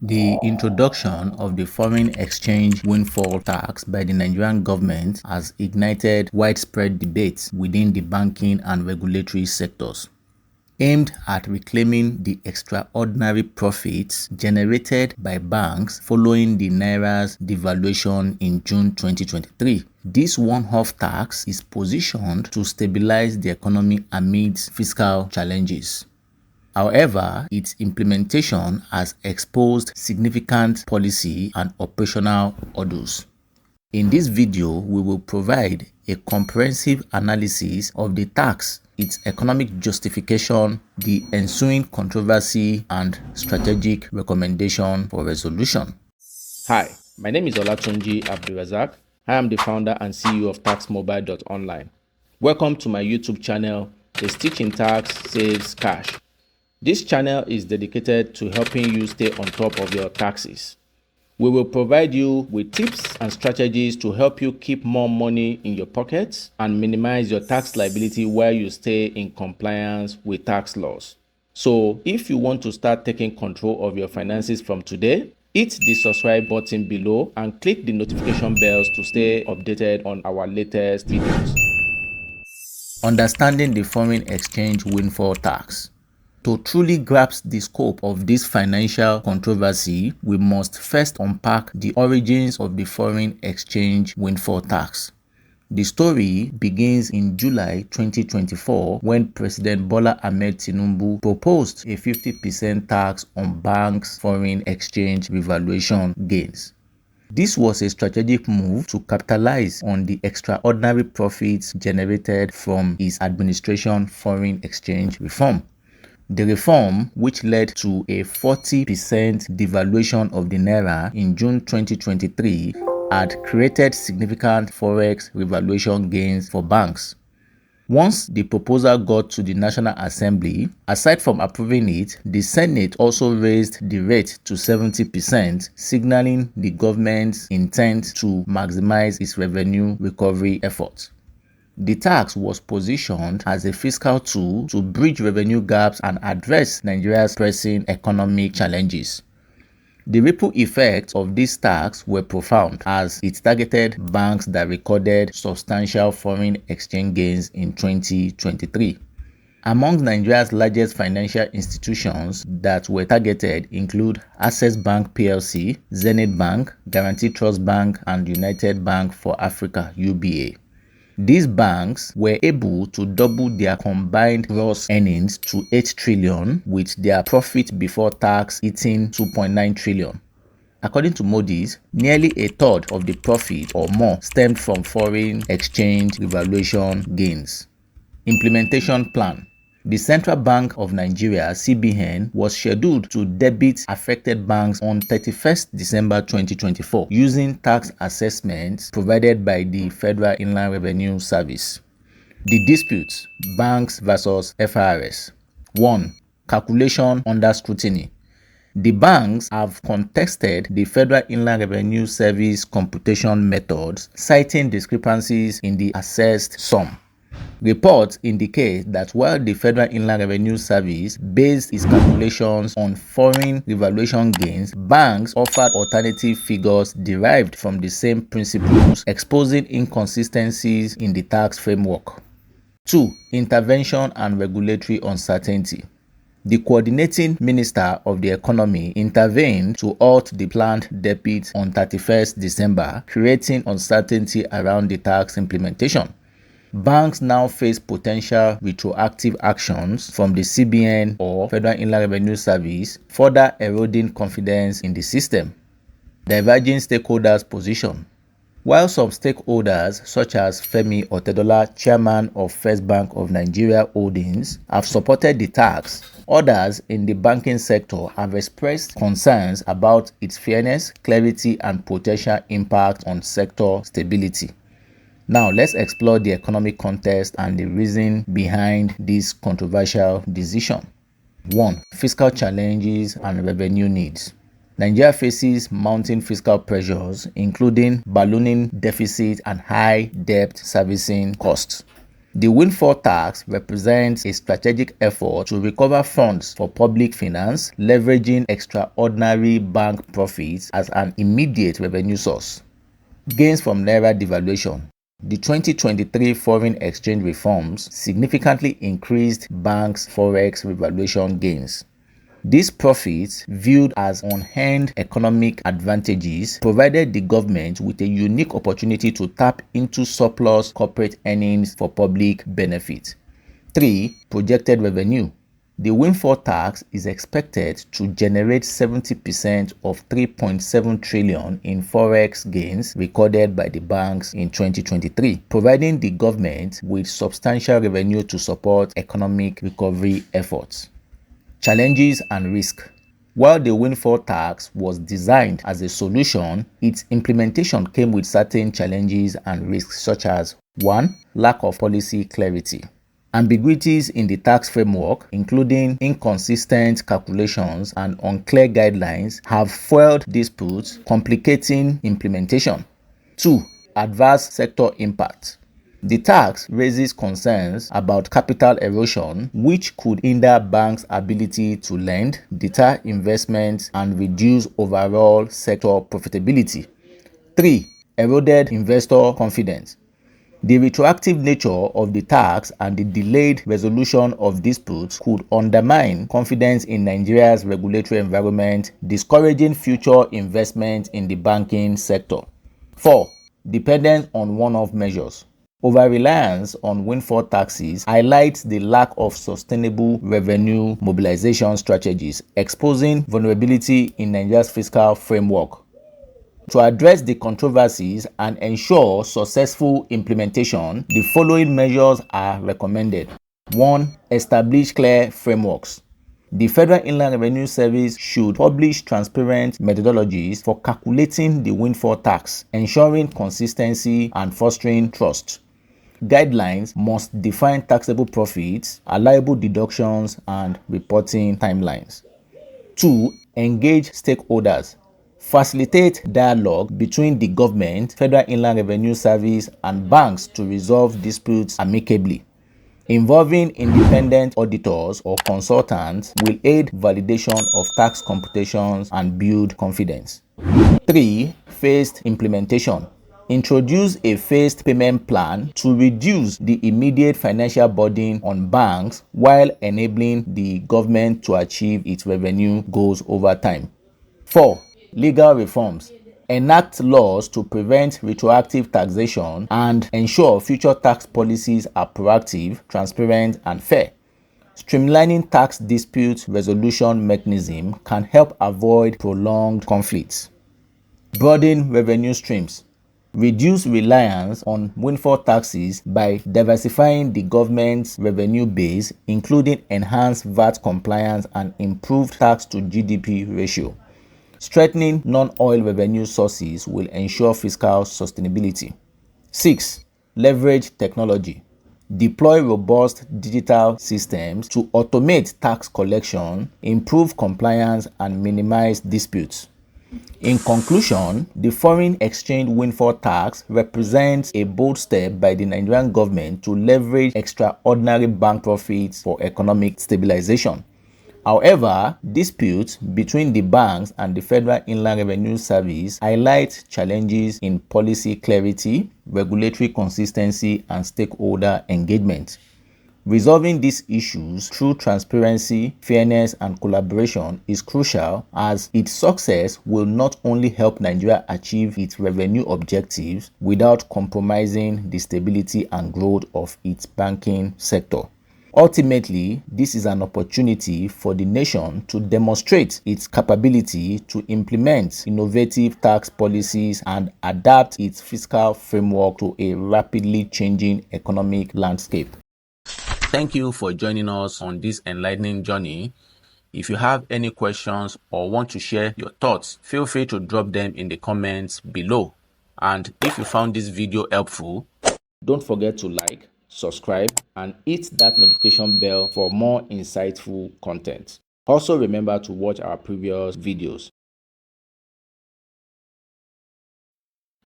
The introduction of the Foreign Exchange Windfall Tax by the Nigerian government has ignited widespread debates within the banking and regulatory sectors, aimed at reclaiming the extraordinary profits generated by banks following the naira's devaluation in June 2023. This one-off tax is positioned to stabilize the economy amidst fiscal challenges. However, its implementation has exposed significant policy and operational hurdles. In this video, we will provide a comprehensive analysis of the tax, its economic justification, the ensuing controversy, and strategic recommendation for resolution. Hi, my name is Olatunji Abdulrazak. I am the founder and CEO of TaxMobile.online. Welcome to my YouTube channel, A Stitch in Tax Saves Cash. This channel is dedicated to helping you stay on top of your taxes. We will provide you with tips and strategies to help you keep more money in your pockets and minimize your tax liability while you stay in compliance with tax laws. So, if you want to start taking control of your finances from today, hit the subscribe button below and click the notification bells to stay updated on our latest videos. Understanding the Foreign Exchange Windfall Tax. To truly grasp the scope of this financial controversy, we must first unpack the origins of the Foreign Exchange Windfall Tax. The story begins in July 2024 when President Bola Ahmed Tinubu proposed a 50% tax on banks' foreign exchange revaluation gains. This was a strategic move to capitalize on the extraordinary profits generated from his administration's foreign exchange reform. The reform, which led to a 40% devaluation of the naira in June 2023, had created significant forex revaluation gains for banks. Once the proposal got to the National Assembly, aside from approving it, the Senate also raised the rate to 70%, signaling the government's intent to maximize its revenue recovery efforts. The tax was positioned as a fiscal tool to bridge revenue gaps and address Nigeria's pressing economic challenges. The ripple effects of this tax were profound as it targeted banks that recorded substantial foreign exchange gains in 2023. Among Nigeria's largest financial institutions that were targeted include Access Bank PLC, Zenith Bank, Guaranty Trust Bank, and United Bank for Africa (UBA). These banks were able to double their combined gross earnings to 8 trillion, with their profit before tax hitting 2.9 trillion. According to Moody's, nearly a third of the profit or more stemmed from foreign exchange revaluation gains. Implementation plan. The Central Bank of Nigeria (CBN) was scheduled to debit affected banks on 31st December 2024 using tax assessments provided by the Federal Inland Revenue Service. The disputes: banks versus FIRS. 1. Calculation under scrutiny. The banks have contested the Federal Inland Revenue Service computation methods, citing discrepancies in the assessed sum. Reports indicate that while the Federal Inland Revenue Service based its calculations on foreign revaluation gains, banks offered alternative figures derived from the same principles, exposing inconsistencies in the tax framework. 2. Intervention and regulatory uncertainty. The coordinating minister of the economy intervened to halt the planned debit on 31st December, creating uncertainty around the tax implementation. Banks now face potential retroactive actions from the CBN or Federal Inland Revenue Service, further eroding confidence in the system. Diverging stakeholders' position. While some stakeholders, such as Femi Otedola, chairman of First Bank of Nigeria Holdings, have supported the tax, others in the banking sector have expressed concerns about its fairness, clarity, and potential impact on sector stability. Now, let's explore the economic context and the reason behind this controversial decision. 1. Fiscal challenges and revenue needs. Nigeria faces mounting fiscal pressures, including ballooning deficit and high debt servicing costs. The windfall tax represents a strategic effort to recover funds for public finance, leveraging extraordinary bank profits as an immediate revenue source. Gains from naira devaluation. The 2023 foreign exchange reforms significantly increased banks' forex revaluation gains. These profits, viewed as on-hand economic advantages, provided the government with a unique opportunity to tap into surplus corporate earnings for public benefit. 3. Projected revenue. The windfall tax is expected to generate 70% of 3.7 trillion in forex gains recorded by the banks in 2023, providing the government with substantial revenue to support economic recovery efforts. Challenges and risk. While the windfall tax was designed as a solution, its implementation came with certain challenges and risks such as 1. Lack of policy clarity. Ambiguities in the tax framework, including inconsistent calculations and unclear guidelines, have fueled disputes, complicating implementation. 2. Adverse sector impact. The tax raises concerns about capital erosion, which could hinder banks' ability to lend, deter investment, and reduce overall sector profitability. 3. Eroded investor confidence. The retroactive nature of the tax and the delayed resolution of disputes could undermine confidence in Nigeria's regulatory environment, discouraging future investment in the banking sector. 4. Dependence on one-off measures. Over-reliance on windfall taxes highlights the lack of sustainable revenue mobilization strategies, exposing vulnerability in Nigeria's fiscal framework. To address the controversies and ensure successful implementation, the following measures are recommended. 1. Establish clear frameworks. The Federal Inland Revenue Service should publish transparent methodologies for calculating the windfall tax, ensuring consistency and fostering trust. Guidelines must define taxable profits, allowable deductions, and reporting timelines. 2. Engage stakeholders. Facilitate dialogue between the government, Federal Inland Revenue Service, and banks to resolve disputes amicably. Involving independent auditors or consultants will aid validation of tax computations and build confidence. 3. Phased implementation. Introduce a phased payment plan to reduce the immediate financial burden on banks while enabling the government to achieve its revenue goals over time. 4. Legal reforms. Enact laws to prevent retroactive taxation and ensure future tax policies are proactive, transparent, and fair. Streamlining tax dispute resolution mechanism can help avoid prolonged conflicts. Broaden revenue streams. Reduce reliance on windfall taxes by diversifying the government's revenue base, including enhanced VAT compliance and improved tax to GDP ratio. Strengthening non-oil revenue sources will ensure fiscal sustainability. 6. Leverage technology. Deploy robust digital systems to automate tax collection, improve compliance, and minimize disputes. In conclusion, the foreign exchange windfall tax represents a bold step by the Nigerian government to leverage extraordinary bank profits for economic stabilization. However, disputes between the banks and the Federal Inland Revenue Service highlight challenges in policy clarity, regulatory consistency, and stakeholder engagement. Resolving these issues through transparency, fairness, and collaboration is crucial, as its success will not only help Nigeria achieve its revenue objectives without compromising the stability and growth of its banking sector. Ultimately, this is an opportunity for the nation to demonstrate its capability to implement innovative tax policies and adapt its fiscal framework to a rapidly changing economic landscape. Thank you for joining us on this enlightening journey. If you have any questions or want to share your thoughts, feel free to drop them in the comments below. And if you found this video helpful, don't forget to like, subscribe, and hit that notification bell for more insightful content. Also remember to watch our previous videos.